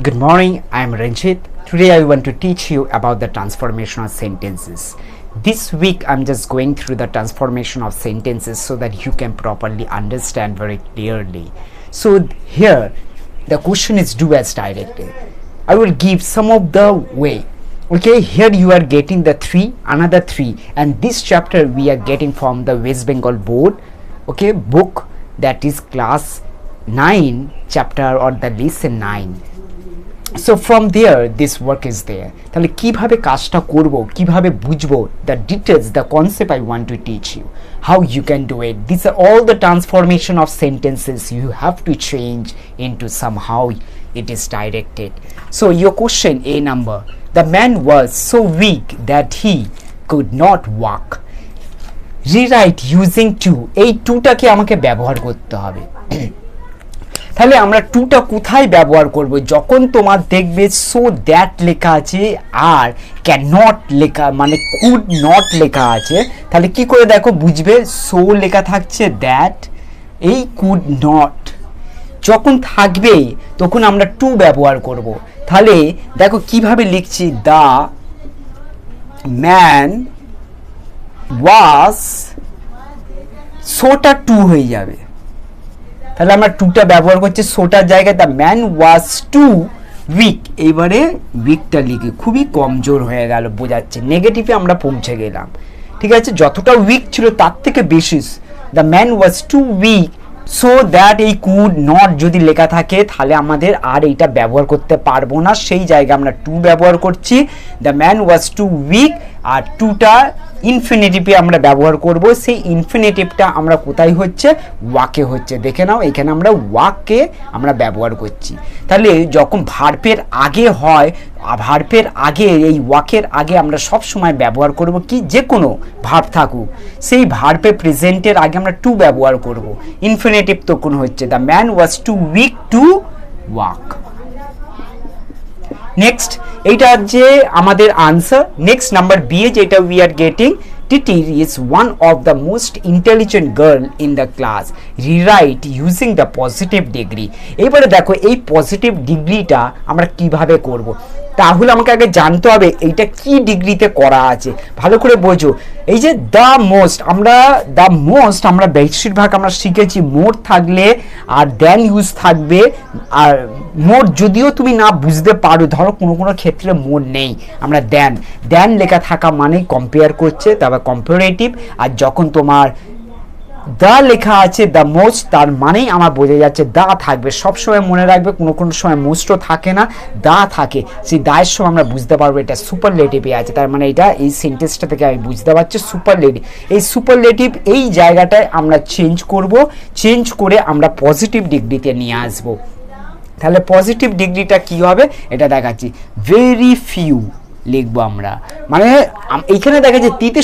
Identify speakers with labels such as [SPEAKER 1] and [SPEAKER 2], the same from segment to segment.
[SPEAKER 1] Good morning, I am Ranjit. Today I want to teach you about the transformation of sentences. This week I'm just going through the transformation of sentences so that you can properly understand very clearly. So here the question is do as directed. I will give some of the way. Okay, here you are getting the three, another three, and this chapter we are getting from the West Bengal board, okay, book, that is class 9 chapter or the lesson 9. So from there this work is there. তাহলে কিভাবে কাজটা করব, কিভাবে বুঝবো, the details, the concept I want to teach you, how you can do it. These are all the transformation of sentences you have to change into somehow it is directed. So your question A number, the man was so weak that he could not walk. Rewrite using to. এই টুটাকে আমাকে ব্যবহার করতে হবে। তাহলে আমরা টুটা কোথায় ব্যবহার করব? যখন তোমার দেখবে সো দ্যাট লেখা আছে আর ক্যান নট লেখা মানে কুড নট লেখা আছে, তাহলে কি করে দেখো বুঝবে? সো লেখা থাকছে দ্যাট, এই কুড নট যখন থাকবে তখন আমরা টু ব্যবহার করব। তাহলে দেখো কিভাবে লিখছি, দ্য ম্যান ওয়াজ, সোটা টু হয়ে যাবে। তাহলে আমরা টুটা ব্যবহার করছি সোটার জায়গায়, the man was too weak. এইবারে উইকটা লিখে খুবই কমজোর হয়ে গেল, বোঝাচ্ছে নেগেটিভে আমরা পৌঁছে গেলাম। ঠিক আছে, যতটা উইক ছিল তার থেকে বেশি। The man was too weak so that, এই কুড নট যদি লেখা থাকে তাহলে আমাদের আর এইটা ব্যবহার করতে পারবো না, সেই জায়গায় আমরা টু ব্যবহার করছি। The man was too weak, আর টুটা ইনফিনিটিভে আমরা ব্যবহার করব। সেই ইনফিনিটিভটা আমরা কোথায় হচ্ছে? ওয়াকে হচ্ছে। দেখে নাও এখানে আমরা ওয়াককে আমরা ব্যবহার করছি। তাহলে যখন ভার্বের আগে হয়, ভার্বের আগে এই ওয়াকের আগে আমরা সব সময় ব্যবহার করব কি, যে কোনো ভার্ব থাকুক সেই ভার্বে প্রেজেন্টের আগে আমরা টু ব্যবহার করব। ইনফিনিটিভ তখন হচ্ছে the man was too weak to walk. Next এইটা যে আমাদের আনসার। নেক্সট নাম্বার বি এ যেটা we are getting, Titi is one of the most intelligent girl in the class. Rewrite using the positive degree. এবারে দেখো এই positive ডিগ্রিটা আমরা কিভাবে করব, তাহলে আমাকে আগে জানতে হবে এইটা কি ডিগ্রিতে করা আছে। ভালো করে বোঝো, এই যে দ্য মোস্ট, আমরা বেশিরভাগ আমরা শিখেছি মোর থাকলে আর দেন ইউজ থাকবে। আর মোর যদিও তুমি না বুঝতে পারো, ধরো কোনো কোনো ক্ষেত্রে মোর নেই, আমরা দেন লেখা থাকা মানে কম্পেয়ার করছে, তারপর কম্পারেটিভ। আর যখন তোমার দা লেখা আছে দ্য মোস্ট, তার মানেই আমার বোঝা যাচ্ছে দা থাকবে। সবসময় মনে রাখবে কোনো কোনো সময় মোস্টও থাকে না, দা থাকে। সেই দায়ের সময় আমরা বুঝতে পারবো এটা সুপারলেটিভে আছে, তার মানে এটা এই সেন্টেন্সটা থেকে আমি বুঝতে পারছি সুপারলেটিভ। এই সুপারলেটিভ এই জায়গাটায় আমরা চেঞ্জ করে আমরা পজিটিভ ডিগ্রিতে নিয়ে আসবো। তাহলে পজিটিভ ডিগ্রিটা কি হবে এটা দেখাচ্ছি, ভেরি ফিউ লিখবো আমরা। মানে এইখানে দেখা যায় তিতে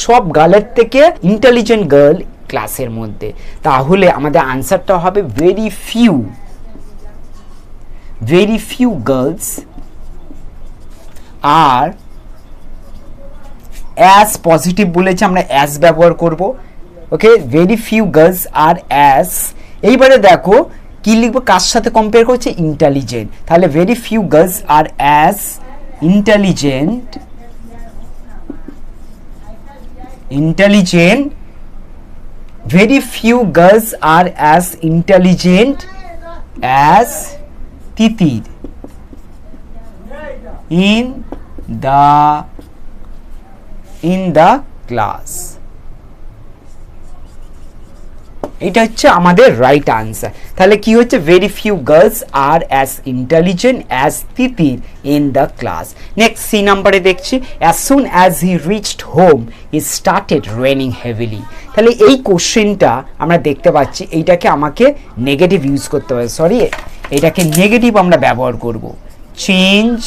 [SPEAKER 1] সব গার্লের থেকে ইন্টেলিজেন্ট গার্ল ক্লাসের মধ্যে, তাহলে আমাদের আনসারটা হবে very few girls are as, positive বলেছে আমরা অ্যাজ ব্যবহার করব। ওকে, very few girls are as. এইবারে দেখো কি লিখবো, কার সাথে কম্পেয়ার করছে? ইন্টেলিজেন্ট। তাহলে very few girls are as intelligent, very few girls are as intelligent as Titir in the class. এটা হচ্ছে আমাদের রাইট আনসার। তাহলে কি হচ্ছে, very few girls are as intelligent as Titir in the class. Next C নাম্বারে দেখছি, as soon as he reached home he started raining heavily. তাহলে এই কোশ্চেনটা আমরা দেখতে পাচ্ছি এইটাকে আমাকে নেগেটিভ ইউজ করতে হবে, সরি এটাকে নেগেটিভ আমরা ব্যবহার করব। চেঞ্জ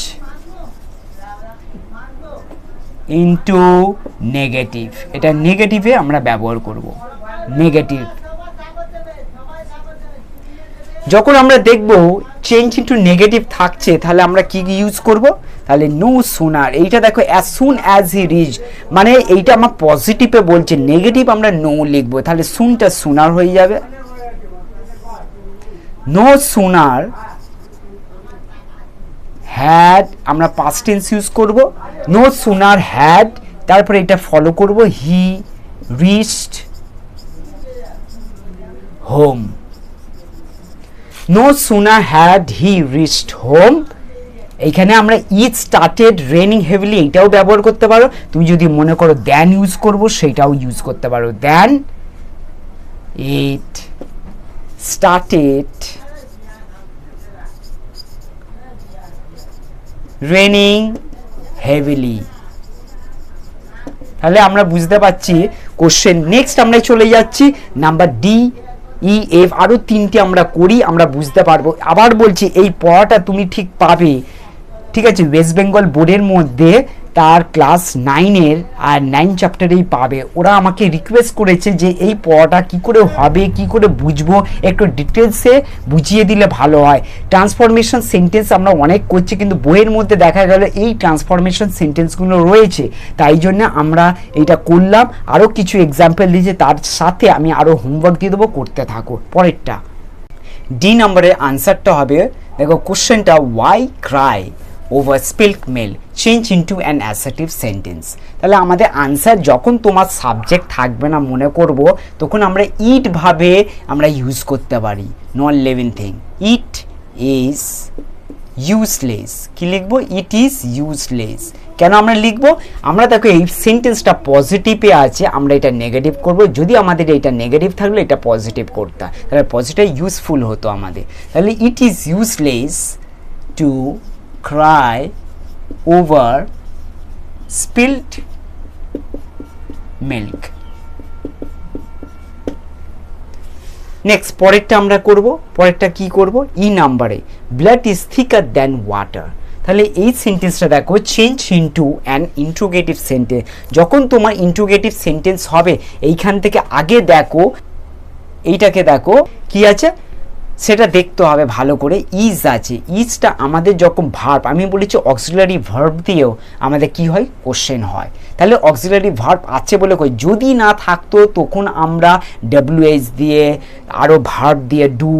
[SPEAKER 1] ইনটু নেগেটিভ, এটা নেগেটিভে আমরা ব্যবহার করব। নেগেটিভ যখন আমরা দেখব চেঞ্জ ইনটু নেগেটিভ থাকছে, তাহলে আমরা কি ইউজ করব? তাহলে নো সুনার। এইটা দেখো as soon as he reach, মানে এইটা আমার পজিটিভে বলছে, নেগেটিভ আমরা নো লিখবো, তাহলে সুনটা সুনার হয়ে যাবে। No sooner হ্যাড আমরা পাস্ট টেন্স ইউজ করব, নো সুনার হ্যাড, তারপরে এটা ফলো করব he reached home, no sooner had he reached home. এইখানে আমরা ইট স্টার্টেড রেনিং হেভিলি এটাও ব্যবহার করতে পারো, তুমি যদি মনে করো দ্যান ইউজ করব সেটাও ইউজ করতে পারো, than it started raining heavily. তাহলে আমরা বুঝতে পারছি কোশ্চেন। নেক্সট আমরা চলে যাচ্ছি নাম্বার ডি ই এফ, আরো তিনটে আমরা করি, আমরা বুঝতে পারবো। আবার বলছি এই পড়াটা তুমি ঠিক পাবে, ঠিক আছে, ওয়েস্ট বেঙ্গল বোর্ডের মধ্যে তার ক্লাস 9-এর আর 9 চ্যাপ্টারেই পাবে। ওরা আমাকে রিকোয়েস্ট করেছে যে এই পড়াটা কি করে হবে, কি করে বুঝবো, একটু ডিটেলসে বুঝিয়ে দিলে ভালো হয়। ট্রান্সফরমেশন সেন্টেন্স আমরা অনেক করছি, কিন্তু বইয়ের মধ্যে দেখা গেল এই ট্রান্সফরমেশন সেন্টেন্সগুলো রয়েছে, তাই জন্য আমরা এইটা করলাম। আরও কিছু এক্সাম্পল দিয়েছে, তার সাথে আমি আরও হোমওয়ার্ক দিয়ে দেবো, করতে থাকো। পরেরটা ডি নম্বরের আনসারটা হবে, দেখো কোশ্চেনটা, why cry over spilled milk change into an assertive sentence. তাহলে আমাদের আনসার যখন তোমার সাবজেক্ট থাকবে না মনে করব, তখন আমরা ইট ভাবে আমরা ইউজ করতে পারি, non living thing. It is useless, কি লিখবো? It is useless. কেন আমরা লিখবো? আমরা দেখো এই সেন্টেন্সটা পজিটিভে আছে, আমরা এটা নেগেটিভ করব। যদি আমাদের এটা নেগেটিভ থাকলে এটা পজিটিভ করতাম, তাহলে পজিটিভ ইউজফুল হতো আমাদের। তাহলে it is useless to cry over spilled milk. Next পরেরটা আমরা করব। পরেরটা কি করব? ই নাম্বারে, ব্লাড ইজ থিকার দ্যান ওয়াটার। তাহলে এই সেন্টেন্সটা দেখো, change into an interrogative sentence. যখন তোমার ইন্ট্রোগেটিভ সেন্টেন্স হবে, এইখান থেকে আগে দেখো, এইটাকে দেখো কি আছে সেটা দেখতে হবে ভালো করে। ইজ আছে, ইজটা আমাদের যখন ভার্ব, আমি বলেছি অক্সিলারি ভার্ব দিয়েও আমাদের কি হয়? কোশ্চেন হয়। তাহলে অক্সিলারি ভার্ব আছে বলে কই, যদি না থাকতো তখন আমরা ডব্লিউএইচ দিয়ে আরও ভার্ব দিয়ে ডু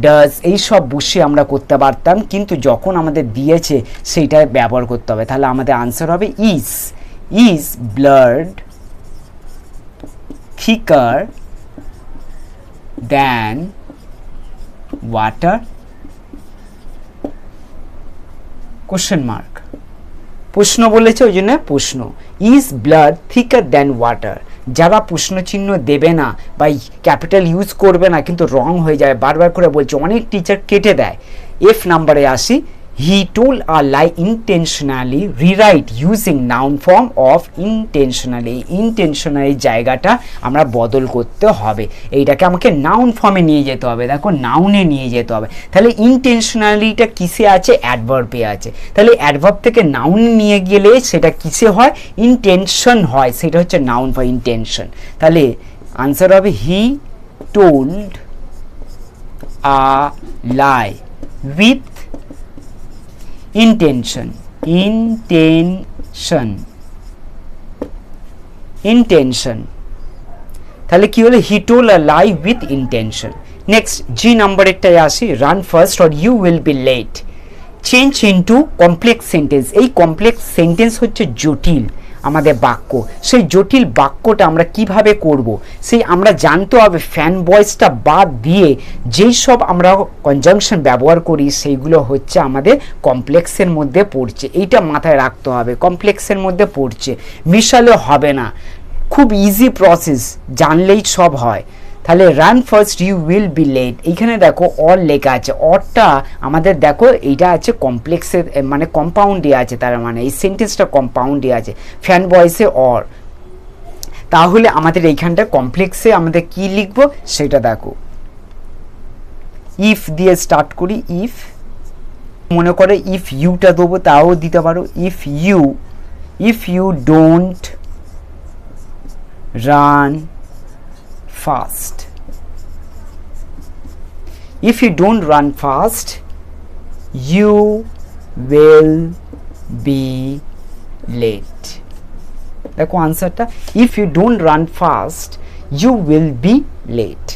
[SPEAKER 1] ডাজ এইসব বসে আমরা করতে পারতাম, কিন্তু যখন আমাদের দিয়েছে সেইটা ব্যবহার করতে হবে। তাহলে আমাদের আনসার হবে is. Is blood থিকার than water? Question mark, প্রশ্ন বলেছে ওই জন্য প্রশ্ন। Is blood থিকার than water. যারা প্রশ্ন চিহ্ন দেবে না বা ক্যাপিটাল ইউজ করবে না, কিন্তু রং হয়ে যায়, বারবার করে বলছে, অনেক টিচার কেটে দেয়। এফ নাম্বারে আসি, হি told a lie intentionally, rewrite using noun form of intentionally. Intentionally জায়গাটা আমরা বদল করতে হবে, এইটাকে আমাকে নাউন ফর্মে নিয়ে যেতে হবে। দেখো নাউনে নিয়ে যেতে হবে। তাহলে ইন্টেনশনালিটা কিসে আছে? অ্যাডভার্বে আছে। তাহলে অ্যাডভার্ব থেকে নাউন নিয়ে গেলে সেটা কিসে হয়? ইন্টেনশন হয়, সেটা হচ্ছে নাউন ফর ইন্টেনশন। তাহলে আনসার হবে he told a lie with intention. তাহলে কি হলো? He told a lie with intention. Next G নাম্বারেরটায় আসি, run first or you will be late change into complex sentence. এই কমপ্লেক্স সেন্টেন্স হচ্ছে জটিল আমাদের বাক্য। সেই জটিল বাক্যটা আমরা কিভাবে করব, সেই আমরা জানতে হবে। ফ্যান ভয়েসটা বাদ দিয়ে যেই সব আমরা কনজাংশন ব্যবহার করি সেইগুলো হচ্ছে আমাদের কমপ্লেক্সের মধ্যে পড়ছে, এইটা মাথায় রাখতে হবে। কমপ্লেক্সের মধ্যে পড়ছে, মিশালে হবে না, খুব ইজি প্রসেস, জানলেই সব হয়। তাহলে run fast you will be late, এইখানে দেখো অর লেখা আছে। অরটা আমাদের দেখো এইটা আছে কমপ্লেক্সের মানে কম্পাউন্ডে আছে, তার মানে এই সেন্টেন্সটা কম্পাউন্ডে আছে, ফ্যান ভয়েসে অর। তাহলে আমাদের এইখানটা কমপ্লেক্সে আমাদের কি লিখবো সেটা দেখো। ইফ দিয়ে স্টার্ট করি। ইফ মনে করে ইফ ইউটা দেবো, তাও দিতে পারো। If you don't run fast, if you don't run fast you will be late. দেখো আনসারটা, if you don't run fast you will be late.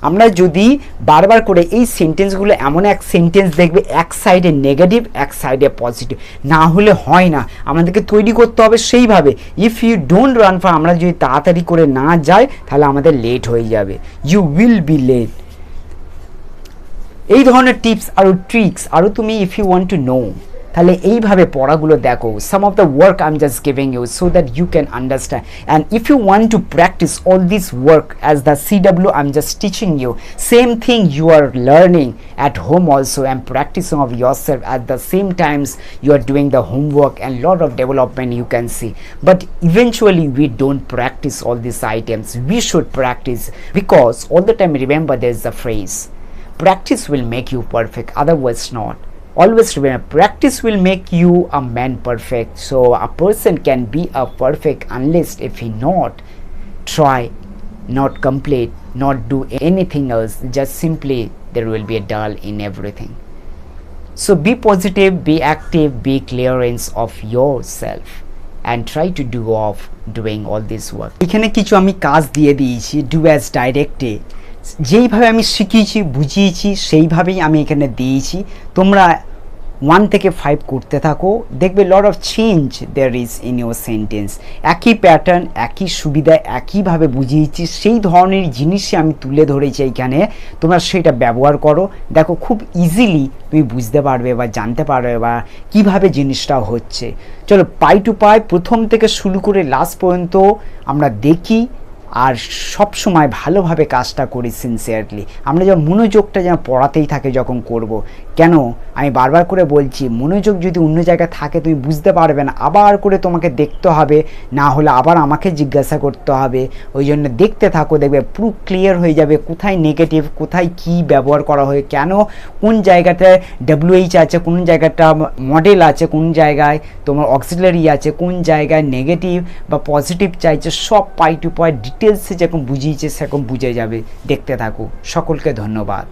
[SPEAKER 1] আমরা যদি বারবার করে এই সেন্টেন্সগুলো এমন এক সেন্টেন্স দেখবে এক সাইডে নেগেটিভ এক সাইডে পজিটিভ, না হলে হয় না, আমাদেরকে তৈরি করতে হবে সেইভাবে। If you don't run for, আমরা যদি তাড়াতাড়ি করে না যাই তাহলে আমাদের লেট হয়ে যাবে, ইউ উইল বি লেট। এই ধরনের টিপস আর ট্রিক্স আরও তুমি if you want to know, তাহলে এইভাবে পড়াগুলো দেখো। Some of the work I am just giving you so that you can understand, and if you want to practise all this work as the CW I am just teaching you, same thing you are learning at home also and practicing of yourself at the same times you are doing the homework and lot of development you can see. But eventually we don't practice all these items. We should practice, because all the time remember there is a phrase, practice will make you perfect, otherwise not. Always remember, practice will make you a man perfect. So a person can be a perfect unless if he not try, not complete, not do anything else, just simply there will be a dull in everything. So be positive, be active, be clearance of yourself and try to do off doing all this work. এখানে কিছু আমি কাজ দিয়ে দিয়েছি, do as directed, যেইভাবে আমি শিখিয়েছি বুঝিয়েছি সেইভাবেই আমি এখানে দিয়েছি। তোমরা 1 থেকে 5 করতে থাকো, দেখবে lot of change there is in your sentence. একই প্যাটার্ন, একই সুবিধা, একইভাবে বুঝিয়েছি, সেই ধরনের জিনিসই আমি তুলে ধরেছি এইখানে, তোমরা সেটা ব্যবহার করো। দেখো খুব ইজিলি তুমি বুঝতে পারবে বা জানতে পারবে বা কীভাবে জিনিসটা হচ্ছে। চলো পাই টু পাই প্রথম থেকে শুরু করে লাস্ট পর্যন্ত আমরা দেখি, আর সব সময় ভালোভাবে কাজটা করি সিনসিয়ারলি। আমরা যেন মনোযোগটা যেন পড়াতেই থাকে যখন করব। কেন আমি বারবার করে বলছি, মনোযোগ যদি অন্য জায়গায় থাকে তুমি বুঝতে পারবে না, আবার করে তোমাকে দেখতে হবে, না হলে আবার আমাকে জিজ্ঞাসা করতে হবে। ওই জন্য দেখতে থাকো, দেখবে পুরো ক্লিয়ার হয়ে যাবে কোথায় নেগেটিভ, কোথায় কি ব্যবহার করা হয়, কেন কোন জায়গাটায় WH আছে, কোন জায়গাটা মডেল আছে, কোন জায়গায় তোমার অক্সিলারি আছে, কোন জায়গায় নেগেটিভ বা পজিটিভ চাইছে, সব পাই টু পাই ডিটেলসে যেরকম বুঝিয়েছে সেরকম বুঝে যাবে। দেখতে থাকো। সকলকে ধন্যবাদ।